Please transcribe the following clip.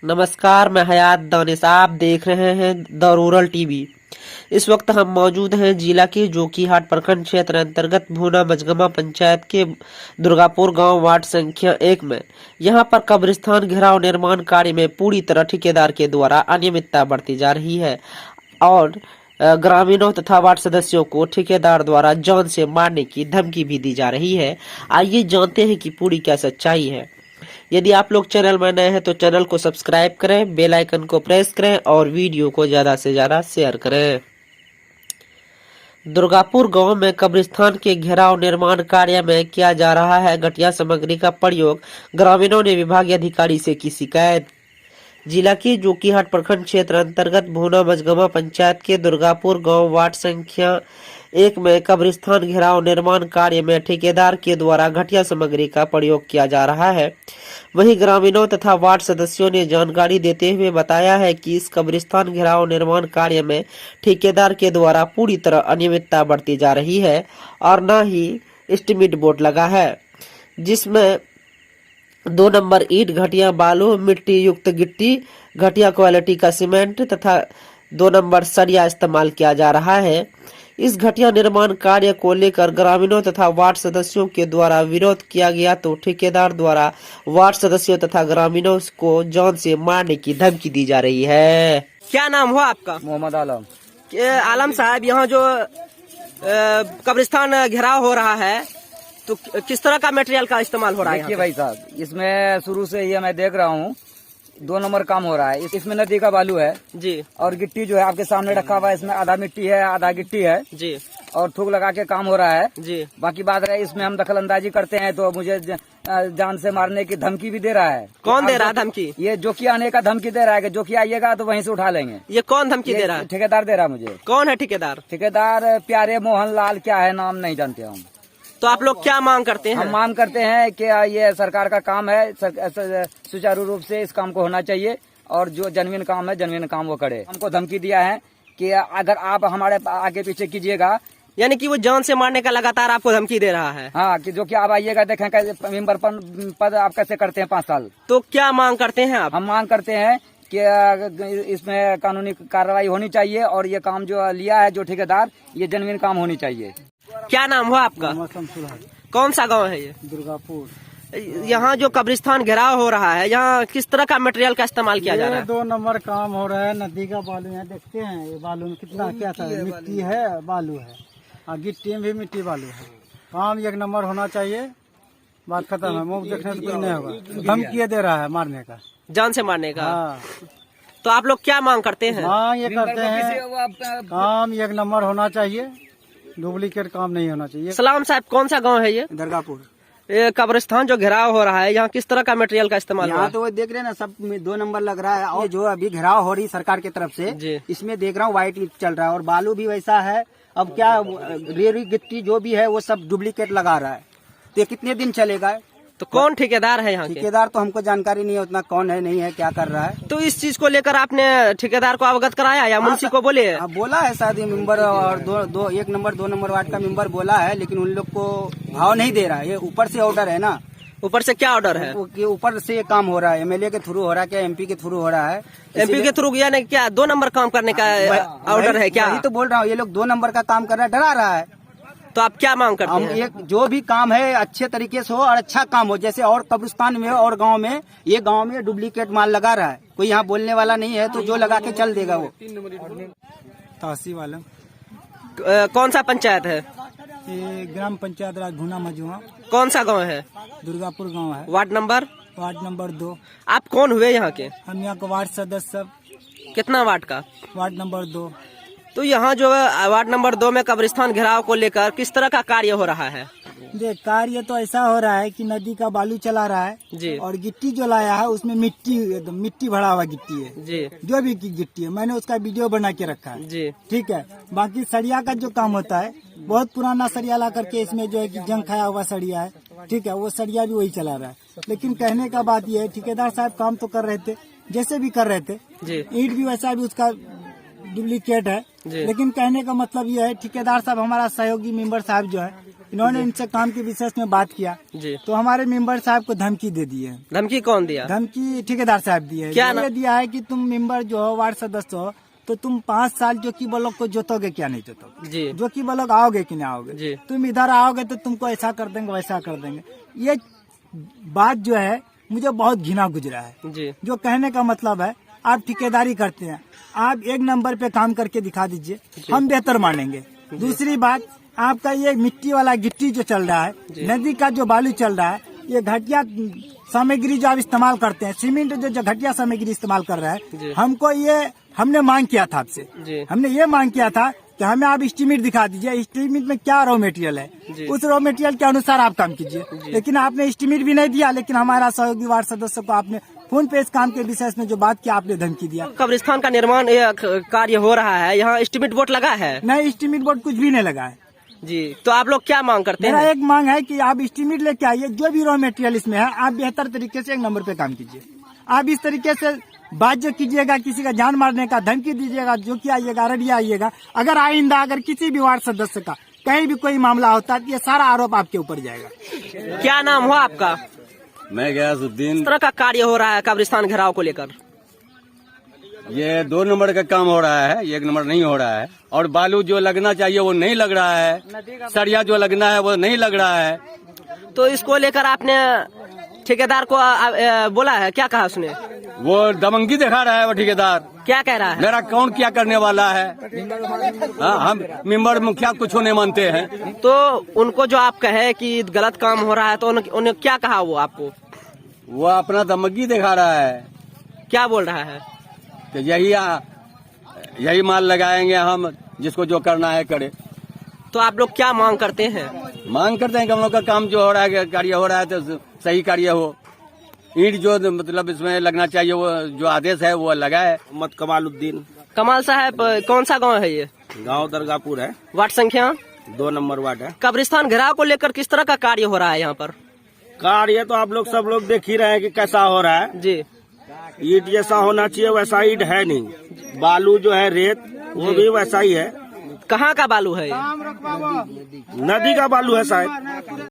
नमस्कार, मैं हयात दानिश। आप देख रहे हैं द रूरल टीवी। इस वक्त हम मौजूद हैं जिला के जोकीहाट प्रखंड क्षेत्र अंतर्गत भूना मझगमा पंचायत के दुर्गापुर गांव वार्ड संख्या 1 में। यहां पर कब्रिस्तान घेराव निर्माण कार्य में पूरी तरह ठेकेदार के द्वारा अनियमितता बरती जा रही है और ग्रामीणों तथा वार्ड सदस्यों को ठेकेदार द्वारा जान से मारने की धमकी भी दी जा रही है। आइए जानते हैं कि पूरी क्या सच्चाई है। यदि आप लोग चैनल में नए हैं तो चैनल को सब्सक्राइब करें, बेल आइकन को प्रेस करें और वीडियो को ज्यादा से ज्यादा शेयर करें। दुर्गापुर गांव में कब्रिस्तान के घेराव निर्माण कार्य में किया जा रहा है घटिया सामग्री का प्रयोग। ग्रामीणों ने विभागीय अधिकारी से की शिकायत। जिला के जोकीहाट प्रखंड क्षेत्र अंतर्गत भूना मझगमा पंचायत के दुर्गापुर गांव वार्ड संख्या 1 में कब्रिस्तान घेराव निर्माण कार्य में ठेकेदार के द्वारा घटिया सामग्री का प्रयोग किया जा रहा है। वहीं ग्रामीणों तथा वार्ड सदस्यों ने जानकारी देते हुए बताया है कि इस कब्रिस्तान घेराव निर्माण कार्य में ठेकेदार के द्वारा पूरी तरह अनियमितता बरती जा रही है और न ही एस्टीमेट बोर्ड लगा है, जिसमें 2 नंबर ईंट, घटिया बालू, मिट्टी युक्त गिट्टी, घटिया क्वालिटी का सीमेंट तथा 2 नंबर सरिया इस्तेमाल किया जा रहा है। इस घटिया निर्माण कार्य को लेकर ग्रामीणों तथा वार्ड सदस्यों के द्वारा विरोध किया गया तो ठेकेदार द्वारा वार्ड सदस्यों तथा ग्रामीणों को जान से मारने की धमकी दी जा रही है। क्या नाम हुआ आपका? मोहम्मद आलम। आलम साहब, यहाँ जो कब्रिस्तान घेराव हो रहा है तो किस तरह का मटेरियल का इस्तेमाल हो रहा है? देखिए भाई साहब, इसमें शुरू से ये मैं देख रहा हूँ 2 नंबर काम हो रहा है। इसमें नदी का बालू है जी, और गिट्टी जो है आपके सामने रखा हुआ है, इसमें आधा मिट्टी है आधा गिट्टी है जी, और थूक लगा के काम हो रहा है जी। बाकी बात है, इसमें हम दखल अंदाजी करते हैं तो मुझे जान से मारने की धमकी भी दे रहा है। कौन दे रहा है धमकी? ये जोकी आने का धमकी दे रहा है कि जोकी आइएगा तो वहीं से उठा लेंगे। ये कौन धमकी दे रहा है? ठेकेदार दे रहा है मुझे। कौन है ठेकेदार? ठेकेदार प्यारे मोहन लाल क्या है नाम नहीं जानते हम। तो आप लोग क्या मांग करते हैं? हम मांग करते हैं कि ये सरकार का काम है, सुचारू रूप से इस काम को होना चाहिए और जो जेन्युइन काम है जेन्युइन काम वो करे। हमको धमकी दिया है कि अगर आप हमारे आगे पीछे कीजिएगा, यानी कि वो जान से मारने का लगातार आपको धमकी दे रहा है। हाँ, कि जो कि आप आइएगा देखें कैसे मेंबर पद आप कैसे करते हैं 5 साल। तो क्या मांग करते हैं आप? हम मांग करते हैं कि इसमें कानूनी कार्रवाई होनी चाहिए और ये काम जो लिया है जो ठेकेदार, ये जेन्युइन काम होनी चाहिए। क्या नाम हुआ आपका? कौन सा गांव है ये? दुर्गापुर। यहाँ जो कब्रिस्तान घेराव हो रहा है, यहाँ किस तरह का मटेरियल का इस्तेमाल किया जा रहा है? 2 नंबर काम हो रहा है। नदी का बालू है, देखते हैं ये बालू में कितना क्या था, मिट्टी है बालू है और गिट्टी में भी मिट्टी बालू है। काम 1 नंबर होना चाहिए, बात खत्म है। मुंह देखने से कुछ नहीं होगा। धमकी दे रहा है मारने का, जान से मारने का। हाँ। तो आप लोग क्या मांग करते हैं? हाँ, ये करते हैं काम 1 नंबर होना चाहिए, डुप्लीकेट काम नहीं होना चाहिए। सलाम साहब, कौन सा गांव है ये? दुर्गापुर। ये कब्रिस्तान जो घेराव हो रहा है, यहाँ किस तरह का मटेरियल का इस्तेमाल हो रहा यहाँ है? तो वो देख रहे हैं ना, सब में 2 नंबर लग रहा है और जो अभी घेराव हो रही सरकार की तरफ से जी। इसमें देख रहा हूँ व्हाइट चल रहा है और बालू भी वैसा है। अब क्या रेरी गिट्टी जो भी है वो सब डुप्लीकेट लगा रहा है, तो ये कितने दिन चलेगा? तो कौन ठेकेदार है यहाँ के? ठेकेदार तो हमको जानकारी नहीं है उतना, कौन है नहीं है क्या कर रहा है। तो इस चीज को लेकर आपने ठेकेदार को अवगत कराया या मुंशी को बोले? हाँ, बोला है शायद ये मेंबर और 1 नंबर 2 नंबर वार्ड का मेंबर बोला है, लेकिन उन लोग को भाव नहीं दे रहा है। ये ऊपर से ऑर्डर है ना। ऊपर से क्या ऑर्डर है? कि ऊपर से ये काम हो रहा है, एमएलए के थ्रू हो रहा है क्या एमपी के थ्रू हो रहा है? एमपी के थ्रू, यानी क्या 2 नंबर काम करने का ऑर्डर है क्या? वही तो बोल रहा हूँ, ये लोग 2 नंबर का काम कर रहा है, डरा रहा है। तो आप क्या मांग करते हम हैं? एक जो भी काम है अच्छे तरीके से हो और अच्छा काम हो, जैसे और कब्रिस्तान में और गांव में, ये गांव में डुप्लीकेट माल लगा रहा है, कोई यहाँ बोलने वाला नहीं है, तो जो लगा के चल देगा वो। तासी वाला कौन सा पंचायत है? ये ग्राम पंचायत राज भूना मझगमा, कौन सा गांव है? दुर्गापुर गांव है, वार्ड नंबर? Ward number 2। आप कौन हुए यहाँ के? हम यहाँ का वार्ड सदस्य सब, कितना वार्ड का? Ward number 2। तो यहाँ जो वार्ड नंबर 2 में कब्रिस्तान घेराव को लेकर किस तरह का कार्य हो रहा है? देख, कार्य तो ऐसा हो रहा है कि नदी का बालू चला रहा है जी, और गिट्टी जो लाया है उसमें मिट्टी, एकदम मिट्टी भरा हुआ गिट्टी है जी, जो भी की गिट्टी है। मैंने उसका वीडियो बना के रखा है, जी। ठीक है। बाकी सरिया का जो काम होता है, बहुत पुराना सरिया ला करके इसमें जो है कि जंग खाया हुआ सरिया है, ठीक है, वो सरिया भी वही चला रहा है। लेकिन कहने का बात यह है, ठेकेदार साहब काम तो कर रहे थे जैसे भी कर रहे थे, जी, ईंट भी वैसा भी उसका डुप्लीकेट है। लेकिन कहने का मतलब यह है, ठेकेदार साहब हमारा सहयोगी मेंबर साहब जो है इन्होंने इनसे काम के विशेष में बात किया जी। तो हमारे मेंबर साहब को धमकी दे दी है। धमकी कौन दिया? धमकी ठेकेदार साहब दी है। क्या ये दिया है कि तुम मेंबर जो हो, वार्ड सदस्य हो, तो तुम 5 साल जो की ब्लॉक को जोतोगे क्या नहीं जोतोगे, जी जो की ब्लॉक आओगे कि नहीं आओगे, जी। तुम इधर आओगे तो तुमको ऐसा कर देंगे वैसा कर देंगे। ये बात जो है मुझे बहुत घिना गुजरा है। जी। जो कहने का मतलब है आप ठेकेदारी करते हैं, आप 1 नंबर पे काम करके दिखा दीजिए, हम बेहतर मानेंगे। दूसरी बात, आपका ये मिट्टी वाला गिट्टी जो चल रहा है, नदी का जो बालू चल रहा है, ये घटिया सामग्री जो आप इस्तेमाल करते हैं, सीमेंट जो घटिया सामग्री इस्तेमाल कर रहा है, हमने मांग किया था आपसे। हमने ये मांग किया था कि हमें आप एस्टीमेट दिखा दीजिए, एस्टीमेट में क्या रॉ मटेरियल है, उस रॉ मटेरियल के अनुसार आप काम कीजिए। लेकिन आपने एस्टीमेट भी नहीं दिया, लेकिन हमारा सहयोगी वार्ड सदस्य को आपने फोन पे इस काम के विशेष में जो बात किया आपने धमकी दिया। कब्रिस्तान का निर्माण कार्य हो रहा है, यहाँ एस्टीमेट बोर्ड लगा है? नहीं, एस्टीमेट बोर्ड कुछ भी नहीं लगा है जी। तो आप लोग क्या मांग करते हैं? मेरा एक मांग है कि आप एस्टीमेट लेके आइए, जो भी रॉ मटेरियल इसमें है आप बेहतर तरीके से 1 नंबर पे काम कीजिए। आप इस तरीके से बात जो कीजिएगा, किसी का जान मारने का धमकी दीजिएगा, जो कि आइएगा अररिया आइएगा, अगर आइंदा अगर किसी भी वार्ड सदस्य का कहीं भी कोई मामला होता है, ये सारा आरोप आपके ऊपर जाएगा। क्या नाम हुआ आपका? मैं गयासुद्दीन। किस तरह का कार्य हो रहा है कब्रिस्तान घेराव को लेकर? ये 2 नंबर का काम हो रहा है, 1 नंबर नहीं हो रहा है। और बालू जो लगना चाहिए वो नहीं लग रहा है, सरिया जो लगना है वो नहीं लग रहा है। तो इसको लेकर आपने ठेकेदार को बोला है? क्या कहा उसने? वो दमंगी दिखा रहा है वो ठेकेदार। क्या कह रहा है? मेरा कौन क्या करने वाला है? हम मेंबर मुखिया कुछ नहीं मानते हैं। तो उनको जो आप कहे कि गलत काम हो रहा है, तो उन्हें क्या कहा वो आपको? वो अपना दमंगी दिखा रहा है। क्या बोल रहा है? कि यही माल लगाएंगे हम, जिसको जो करना है करे। तो आप लोग क्या मांग करते हैं? मांग करते हैं कि हम लोग का काम जो हो रहा है, कार्य हो रहा है, तो सही कार्य हो। ईंट जो मतलब इसमें लगना चाहिए वो जो आदेश है वो लगा है। मोहम्मद कमालुद्दीन। कमाल साहब, कौन सा गांव है ये? गांव दरगाहपुर है, वार्ड संख्या 2 नंबर वार्ड है। कब्रिस्तान घेराव को लेकर किस तरह का कार्य हो रहा है यहाँ पर? कार्य तो आप लोग सब लोग देख ही रहे हैं कि कैसा हो रहा है। जी। ईंट जैसा होना चाहिए वैसा ईंट है नहीं। बालू जो है रेत वो भी वैसा ही है। कहाँ का बालू है ये? नदी का बालू है शायद।